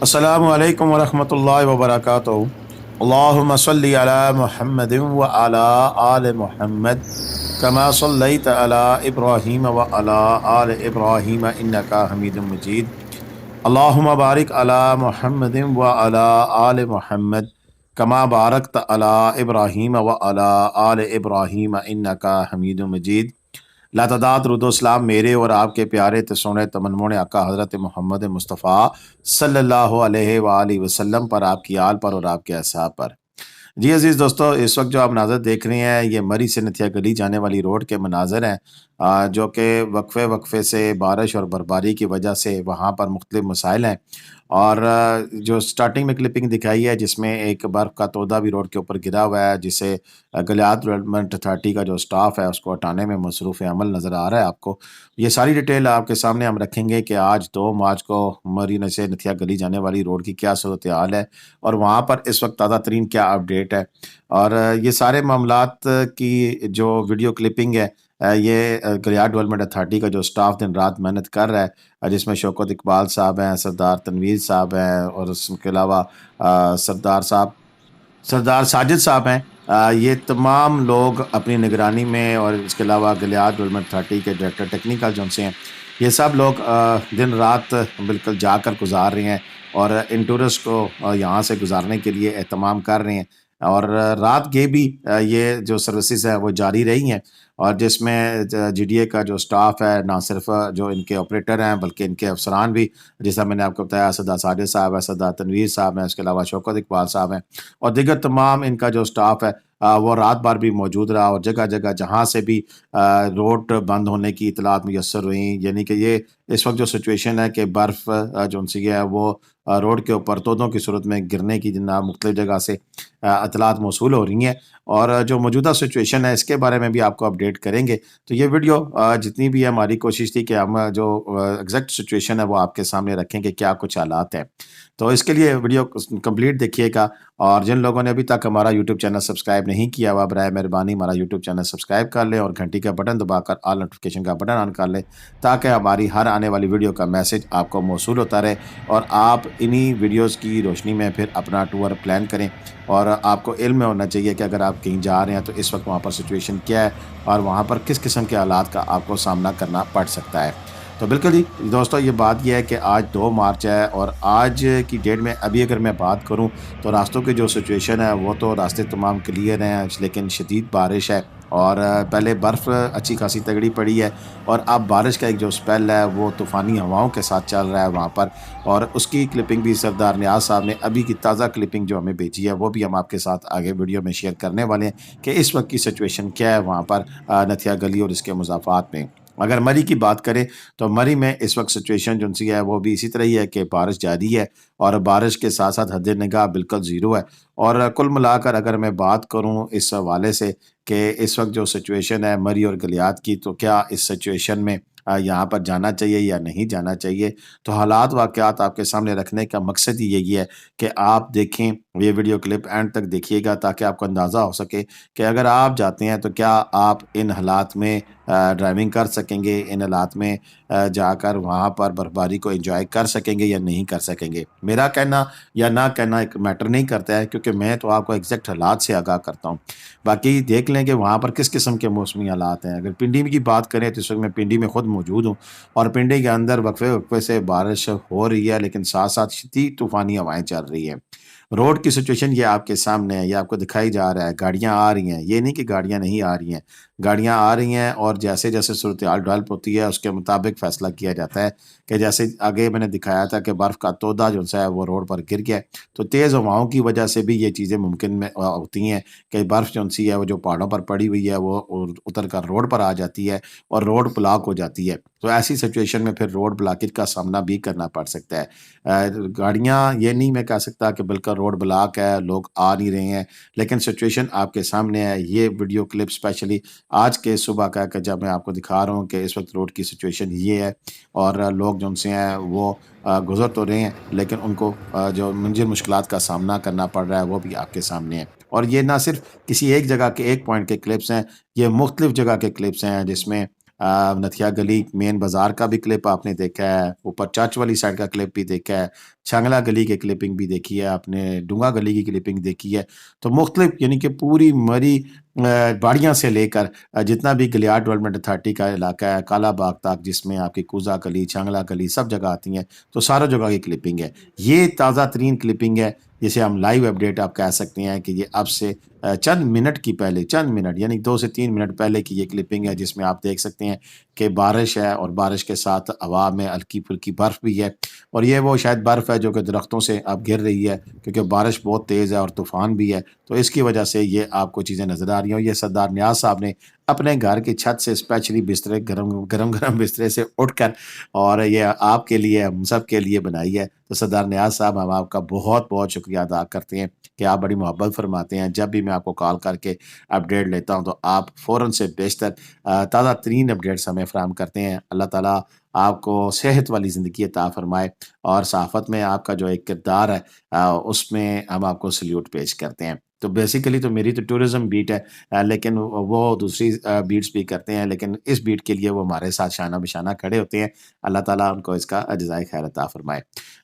السلام علیکم ورحمۃ اللہ وبرکاتہ۔ اللہم صلی علی محمد وعلی آل محمد کما صلیت علی ابراہیم وعلی آل ابراہیم انک حمید مجید۔ اللہم بارک علی محمد وعلی آل محمد کما بارکت علی ابراہیم وعلی آل ابراہیم انک حمید مجید۔ لاتعداد درود و اسلام میرے اور آپ کے پیارے سونے تمنمونے آقا حضرت محمد مصطفیٰ صلی اللہ علیہ وآلہ وسلم پر، آپ کی آل پر اور آپ کے اصحاب پر۔ جی عزیز دوستو، اس وقت جو آپ مناظر دیکھ رہے ہیں یہ مری سے نتھیا گلی جانے والی روڈ کے مناظر ہیں، جو کہ وقفے سے بارش اور برفباری کی وجہ سے وہاں پر مختلف مسائل ہیں۔ اور جو سٹارٹنگ میں کلپنگ دکھائی ہے جس میں ایک برف کا تودہ بھی روڈ کے اوپر گرا ہوا ہے، جسے گلیات ڈیولپمنٹ اتھارٹی کا جو سٹاف ہے اس کو ہٹانے میں مصروف عمل نظر آ رہا ہے آپ کو۔ یہ ساری ڈیٹیل آپ کے سامنے ہم رکھیں گے کہ آج 2 مارچ کو مری سے نتھیا گلی جانے والی روڈ کی کیا صورتحال ہے اور وہاں پر اس وقت تازہ ترین کیا اپڈیٹ ہے۔ اور یہ سارے معاملات کی جو ویڈیو کلپنگ ہے، یہ گلیات ڈیولپمنٹ اتھارٹی کا جو سٹاف دن رات محنت کر رہا ہے، جس میں شوکت اقبال صاحب ہیں، سردار تنویر صاحب ہیں، اور اس کے علاوہ سردار ساجد صاحب ہیں۔ یہ تمام لوگ اپنی نگرانی میں، اور اس کے علاوہ گلیات ڈیولپمنٹ اتھارٹی کے ڈائریکٹر ٹیکنیکل جو سے ہیں، یہ سب لوگ دن رات بالکل جا کر گزار رہے ہیں اور ان ٹورسٹ کو یہاں سے گزارنے کے لیے اہتمام کر رہے ہیں۔ اور رات کے بھی یہ جو سروسز ہیں وہ جاری رہی ہیں، اور جس میں جی ڈی اے کا جو سٹاف ہے، نہ صرف جو ان کے آپریٹر ہیں بلکہ ان کے افسران بھی، جیسا میں نے آپ کو بتایا، سردار ساجد صاحب ہے، سردار تنویر صاحب ہیں، اس کے علاوہ شوکت اقبال صاحب ہیں، اور دیگر تمام ان کا جو سٹاف ہے وہ رات بھر بھی موجود رہا، اور جگہ جگہ جہاں سے بھی روڈ بند ہونے کی اطلاعات میسر ہوئیں، یعنی کہ یہ اس وقت جو سچویشن ہے کہ برف جو ان سی ہے وہ روڈ کے اوپر تودوں کی صورت میں گرنے کی جناب مختلف جگہ سے اطلاعات موصول ہو رہی ہیں، اور جو موجودہ سچویشن ہے اس کے بارے میں بھی آپ کو اپڈیٹ کریں گے۔ تو یہ ویڈیو جتنی بھی ہے، ہماری کوشش تھی کہ ہم جو ایگزیکٹ سچویشن ہے وہ آپ کے سامنے رکھیں کہ کیا کچھ حالات ہیں۔ تو اس کے لیے ویڈیو کمپلیٹ دیکھیے گا، اور جن لوگوں نے ابھی تک ہمارا یوٹیوب چینل سبسکرائب نہیں کیا ہوا، برائے مہربانی ہمارا یوٹیوب چینل سبسکرائب کر لیں اور گھنٹی کا بٹن دبا کر آل نوٹیفیکیشن کا بٹن آن کر لیں، تاکہ ہماری ہر آنے والی ویڈیو کا میسج آپ کو موصول ہوتا رہے، اور آپ انہی ویڈیوز کی روشنی میں پھر اپنا ٹور پلان کریں۔ اور آپ کو علم میں ہونا چاہیے کہ اگر آپ کہیں جا رہے ہیں تو اس وقت وہاں پر سچویشن کیا ہے، اور وہاں پر کس قسم کے حالات کا آپ کو سامنا کرنا پڑ سکتا ہے۔ تو بالکل جی دوستو، یہ بات یہ ہے کہ آج 2 مارچ ہے، اور آج کی ڈیٹ میں ابھی اگر میں بات کروں تو راستوں کی جو سچویشن ہے وہ تو راستے تمام کلیئر ہیں، لیکن شدید بارش ہے، اور پہلے برف اچھی خاصی تگڑی پڑی ہے، اور اب بارش کا ایک جو سپیل ہے وہ طوفانی ہواؤں کے ساتھ چل رہا ہے وہاں پر۔ اور اس کی کلپنگ بھی سردار نیاز صاحب نے ابھی کی تازہ کلپنگ جو ہمیں بھیجی ہے وہ بھی ہم آپ کے ساتھ آگے ویڈیو میں شیئر کرنے والے ہیں کہ اس وقت کی سچویشن کیا ہے وہاں پر نتھیا گلی اور اس کے مضافات میں۔ اگر مری کی بات کریں تو مری میں اس وقت سچویشن جو سی ہے وہ بھی اسی طرح ہی ہے کہ بارش جاری ہے، اور بارش کے ساتھ ساتھ حد نگاہ بالکل زیرو ہے۔ اور کل ملا کر اگر میں بات کروں اس حوالے سے کہ اس وقت جو سچویشن ہے مری اور گلیات کی، تو کیا اس سچویشن میں یہاں پر جانا چاہیے یا نہیں جانا چاہیے، تو حالات واقعات آپ کے سامنے رکھنے کا مقصد ہی یہی ہے کہ آپ دیکھیں یہ ویڈیو کلپ اینڈ تک دیکھیے گا، تاکہ آپ کو اندازہ ہو سکے کہ اگر آپ جاتے ہیں تو کیا آپ ان حالات میں ڈرائیونگ کر سکیں گے، ان حالات میں جا کر وہاں پر برفباری کو انجوائے کر سکیں گے یا نہیں کر سکیں گے۔ میرا کہنا یا نہ کہنا ایک میٹر نہیں کرتا ہے، کیونکہ میں تو آپ کو ایگزیکٹ حالات سے آگاہ کرتا ہوں۔ باقی دیکھ لیں کہ وہاں پر کس قسم کے موسمی حالات ہیں۔ اگر پنڈی کی بات کریں تو اس وقت میں پنڈی میں خود موجود ہوں، اور پنڈی کے اندر وقفے سے بارش ہو رہی ہے، لیکن ساتھ ساتھ شدید طوفانی ہوائیں چل رہی ہیں۔ روڈ کی سچویشن یہ آپ کے سامنے ہے، یہ آپ کو دکھائی جا رہا ہے، گاڑیاں آ رہی ہیں، یہ نہیں کہ گاڑیاں نہیں آ رہی ہیں، گاڑیاں آ رہی ہیں، اور جیسے جیسے صورتحال ڈیولپ ہوتی ہے اس کے مطابق فیصلہ کیا جاتا ہے کہ جیسے آگے میں نے دکھایا تھا کہ برف کا تودہ جو ہے وہ روڈ پر گر گیا ہے، تو تیز ہواؤں کی وجہ سے بھی یہ چیزیں ممکن میں ہوتی ہیں کہ برف جو سی ہے وہ جو پہاڑوں پر پڑی ہوئی ہے وہ اتر کر روڈ پر آ جاتی ہے اور روڈ بلاک ہو جاتی ہے۔ تو ایسی سچویشن میں پھر روڈ بلاکیج کا سامنا بھی کرنا پڑ سکتا ہے۔ گاڑیاں یہ نہیں میں کہہ سکتا کہ بالکل روڈ بلاک ہے، لوگ آ نہیں رہے ہیں، لیکن سچویشن آپ کے سامنے ہے۔ یہ ویڈیو کلپ اسپیشلی آج کے صبح کا کہ جب میں آپ کو دکھا رہا ہوں کہ اس وقت روڈ کی سچویشن یہ ہے، اور لوگ جو ان سے ہیں وہ گزر تو رہے ہیں، لیکن ان کو جو منزل مشکلات کا سامنا کرنا پڑ رہا ہے وہ بھی آپ کے سامنے ہے۔ اور یہ نہ صرف کسی ایک جگہ کے ایک پوائنٹ کے کلپس ہیں، یہ مختلف جگہ کے کلپس ہیں، جس میں نتھیا گلی مین بازار کا بھی کلپ آپ نے دیکھا ہے، اوپر چرچ والی سائڈ کا کلپ بھی دیکھا ہے، چھانگلا گلی کی کلپنگ بھی دیکھی ہے آپ نے، ڈونگا گلی کی کلپنگ دیکھی ہے۔ تو مختلف یعنی کہ پوری مری باڑیاں سے لے کر جتنا بھی گلیار ڈیولپمنٹ اتھارٹی کا علاقہ ہے کالا باغ تک، جس میں آپ کی کوزہ گلی، چھانگلا گلی سب جگہ آتی ہیں، تو سارا جگہ کی کلپنگ ہے۔ یہ تازہ ترین کلپنگ ہے جسے ہم لائیو اپڈیٹ آپ کہہ سکتے ہیں کہ یہ اب سے چند منٹ کی پہلے، چند منٹ یعنی 2 سے 3 منٹ پہلے کی یہ کلپنگ ہے، جس میں آپ دیکھ سکتے ہیں کہ بارش ہے اور بارش کے ساتھ ہوا میں ہلکی پھلکی برف بھی ہے، اور یہ وہ شاید برف ہے جو کہ درختوں سے اب گر رہی ہے، کیونکہ بارش بہت تیز ہے اور طوفان بھی ہے، تو اس کی وجہ سے یہ آپ کو چیزیں نظر آ رہی ہیں۔ اور یہ سردار نیاز صاحب نے اپنے گھر کی چھت سے اسپیشلی بسترے گرم گرم گرم بسترے سے اٹھ کر اور یہ آپ کے لیے، ہم سب کے لیے بنائی ہے۔ تو سردار نیاز صاحب، ہم آپ کا بہت بہت شکریہ ادا کرتے ہیں کہ آپ بڑی محبت فرماتے ہیں۔ جب بھی میں آپ کو کال کر کے اپڈیٹ لیتا ہوں تو آپ فوراً سے بیشتر تازہ ترین اپڈیٹس ہمیں فراہم کرتے ہیں۔ اللہ تعالیٰ آپ کو صحت والی زندگی عطا فرمائے، اور صحافت میں آپ کا جو ایک کردار ہے اس میں ہم آپ کو سلیوٹ پیش کرتے ہیں۔ تو بیسیکلی تو میری تو ٹورزم بیٹ ہے، لیکن وہ دوسری بیٹس بھی کرتے ہیں، لیکن اس بیٹ کے لیے وہ ہمارے ساتھ شانہ بشانہ کھڑے ہوتے ہیں۔ اللہ تعالیٰ ان کو اس کا جزائے خیر عطا فرمائے۔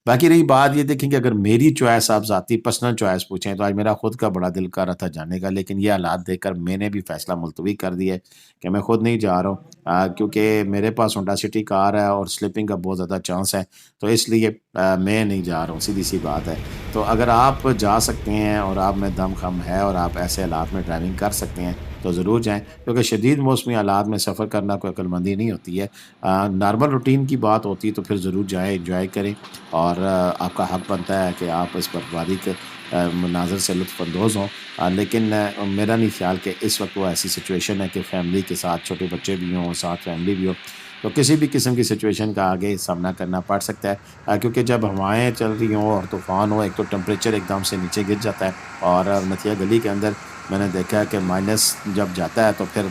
باقی رہی بات، یہ دیکھیں کہ اگر میری چوائس آپ ذاتی پرسنل چوائس پوچھیں تو آج میرا خود کا بڑا دل کر رہا تھا جانے کا، لیکن یہ حالات دیکھ کر میں نے بھی فیصلہ ملتوی کر دیا ہے کہ میں خود نہیں جا رہا ہوں، کیونکہ میرے پاس ہونڈا سٹی کار ہے اور سلپنگ کا بہت زیادہ چانس ہے، تو اس لیے میں نہیں جا رہا ہوں، سیدھی سی بات ہے۔ تو اگر آپ جا سکتے ہیں اور آپ میں دم خم ہے اور آپ ایسے حالات میں ڈرائیونگ کر سکتے ہیں تو ضرور جائیں، کیونکہ شدید موسمی حالات میں سفر کرنا کوئی عقل مندی نہیں ہوتی ہے۔ نارمل روٹین کی بات ہوتی ہے تو پھر ضرور جائیں، انجوائے کریں، اور آپ کا حق بنتا ہے کہ آپ اس برفباری کے مناظر سے لطف اندوز ہوں۔ لیکن میرا نہیں خیال کہ اس وقت وہ ایسی سچویشن ہے کہ فیملی کے ساتھ چھوٹے بچے بھی ہوں، ساتھ فیملی بھی ہو، تو کسی بھی قسم کی سچویشن کا آگے سامنا کرنا پڑ سکتا ہے، کیونکہ جب ہوائیں چل رہی ہوں اور طوفان ہو، ایک تو ٹمپریچر ایک دم سے نیچے گر جاتا ہے، اور نتھیا گلی کے اندر میں نے دیکھا ہے کہ مائنس جب جاتا ہے تو پھر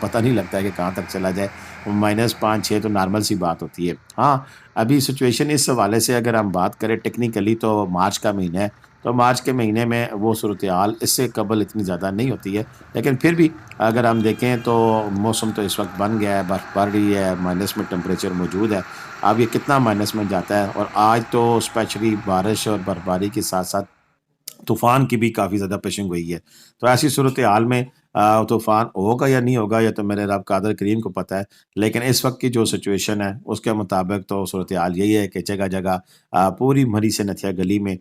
پتہ نہیں لگتا ہے کہ کہاں تک چلا جائے۔ -5 6 تو نارمل سی بات ہوتی ہے۔ ہاں، ابھی سچویشن اس حوالے سے اگر ہم بات کریں ٹیکنیکلی تو مارچ کا مہینہ ہے، تو مارچ کے مہینے میں وہ صورتحال اس سے قبل اتنی زیادہ نہیں ہوتی ہے، لیکن پھر بھی اگر ہم دیکھیں تو موسم تو اس وقت بن گیا ہے، برف پڑ رہی ہے، مائنس میں ٹمپریچر موجود ہے۔ اب یہ کتنا مائنس میں جاتا ہے، اور آج تو اسپیشلی بارش اور برفباری کے ساتھ ساتھ طوفان کی بھی کافی زیادہ پیشن گوئی ہے۔ تو ایسی صورتحال میں طوفان ہوگا یا نہیں ہوگا یہ تو میرے رب قادر کریم کو پتہ ہے، لیکن اس وقت کی جو سچویشن ہے اس کے مطابق تو صورتحال یہی ہے کہ جگہ جگہ پوری مری سے نتھیا گلی میں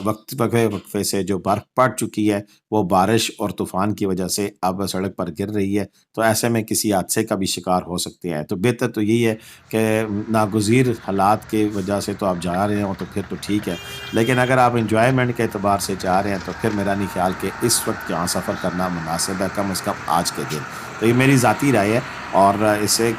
وقفے وقفے سے جو برف پڑ چکی ہے وہ بارش اور طوفان کی وجہ سے اب سڑک پر گر رہی ہے، تو ایسے میں کسی حادثے کا بھی شکار ہو سکتے ہیں۔ تو بہتر تو یہی ہے کہ ناگزیر حالات کی وجہ سے تو آپ جا رہے ہوں تو پھر تو ٹھیک ہے، لیکن اگر آپ انجوائمنٹ کے اعتبار سے جا رہے ہیں تو پھر میرا نہیں خیال کہ اس وقت یہاں سفر کرنا مناسب ہے، کم از کم آج کے دن۔ تو یہ میری ذاتی رائے ہے، اور اس سے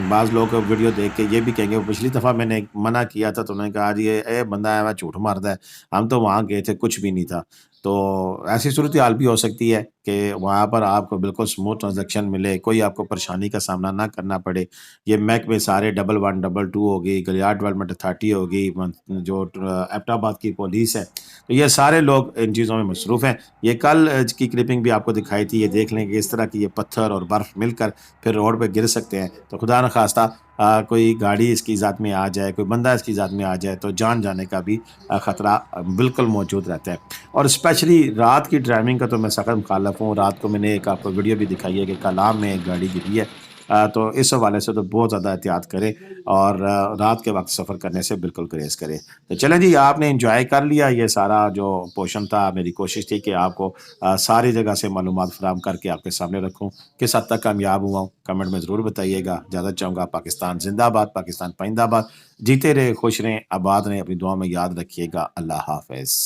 بعض لوگ ویڈیو دیکھ کے یہ بھی کہیں گے، پچھلی دفعہ میں نے منع کیا تھا تو انہوں نے کہا جی اے بندہ ہے وہ جھوٹ مارتا ہے، ہم تو وہاں گئے تھے کچھ بھی نہیں تھا۔ تو ایسی صورتحال بھی ہو سکتی ہے کہ وہاں پر آپ کو بالکل سموتھ ٹرانزیکشن ملے، کوئی آپ کو پریشانی کا سامنا نہ کرنا پڑے۔ یہ محکمے سارے 11 2 ہوگی، گلیار ڈیولپمنٹ اتھارٹی ہوگی، جو ایبٹ آباد کی پولیس ہے، تو یہ سارے لوگ ان چیزوں میں مصروف ہیں۔ یہ کل کی کلپنگ بھی آپ کو دکھائی تھی، یہ دیکھ لیں کہ اس طرح کی یہ پتھر اور برف مل کر پھر روڈ پہ گر سکتے ہیں، تو خدا نخواستہ کوئی گاڑی اس کی ذات میں آ جائے، کوئی بندہ اس کی ذات میں آ جائے تو جان جانے کا بھی خطرہ بالکل موجود رہتا ہے۔ اور اسپیشلی رات کی ڈرائیونگ کا تو میں سخت مخالف ہوں۔ رات کو میں نے ایک آپ کو ویڈیو بھی دکھائی ہے کہ کلام میں ایک گاڑی گری ہے، تو اس حوالے سے تو بہت زیادہ احتیاط کریں، اور رات کے وقت سفر کرنے سے بالکل گریز کریں۔ تو چلیں جی، آپ نے انجوائے کر لیا یہ سارا جو پوشن تھا، میری کوشش تھی کہ آپ کو ساری جگہ سے معلومات فراہم کر کے آپ کے سامنے رکھوں۔ کس حد تک کامیاب ہوا ہوں کمنٹ میں ضرور بتائیے گا۔ اجازت چاہوں گا، پاکستان زندہ باد، پاکستان پائندہ باد، جیتے رہے، خوش رہیں، آباد رہیں، اپنی دعا میں یاد رکھیے گا۔ اللہ حافظ۔